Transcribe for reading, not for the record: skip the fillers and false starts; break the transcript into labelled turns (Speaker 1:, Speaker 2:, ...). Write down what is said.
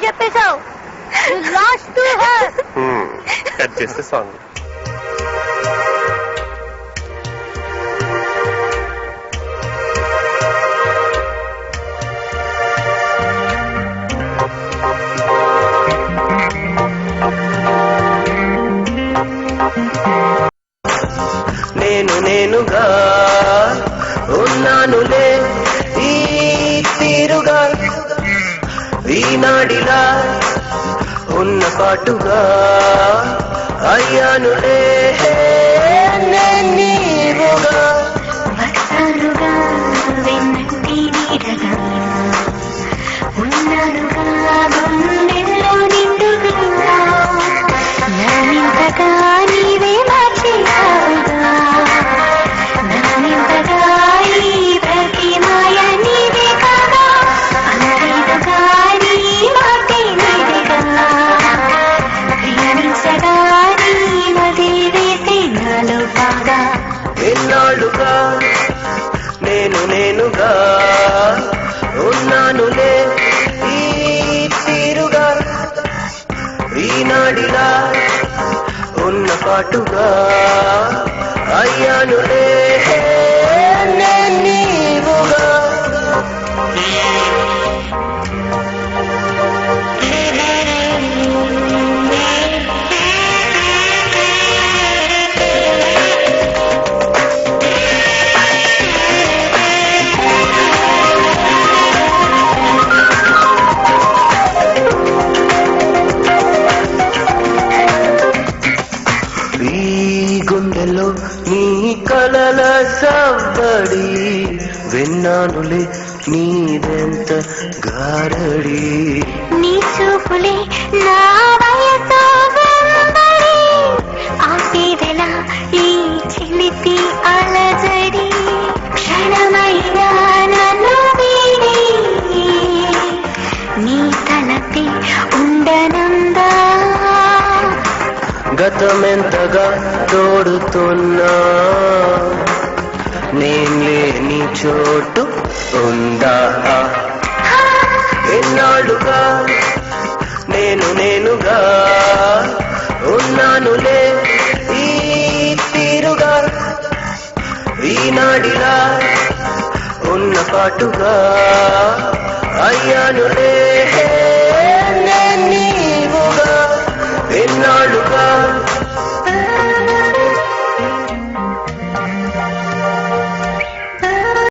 Speaker 1: చెప్పేశావు.
Speaker 2: Cut చేస్తే song. నేనుగా ఉన్నానులే ఈ తీరుగా, ఈనాడిలా ఉన్న పాటుగా అయ్యానులే నీవుగా.
Speaker 1: వస్తానుగా వెన్నంటి నీడగా, ఉన్నానుగా గుండెల్లో నిండుగా, నానింతగా నీవే మార్చేశావుగా, నానింతగా ఈ ప్రతి మాయ నీవే కాగా, అంతేగా నీ మాటే నీదేగా, ప్రేమించగా నీ వదిలివేసే నాలో బాగా.
Speaker 2: ఎన్నాళ్ళుగా నేనుగా ఉన్నానులే ఈ తీరుగా, ఈనాడిలా ఉన్న పాటుగా అయ్యానులే నీవుగా. గుండెలో నీ కలల సవ్వడి విన్నానులే నీదెంత గారడి.
Speaker 1: నీ చూపులే నా వయసు వెంబడి, ఆపేదెలా ఈ చిలిపి అలజడి, క్షణమైనా నన్ను వీడి నీ తలపే ఉండనందా.
Speaker 2: గతమెంతగా తోడుతున్నా నేలేని చోటు ఉందా. ఎన్నాళ్ళుగా నేనుగా ఉన్నానులే ఈ తీరుగా, ఈనాడిలా ఉన్న పాటుగా అయ్యానులే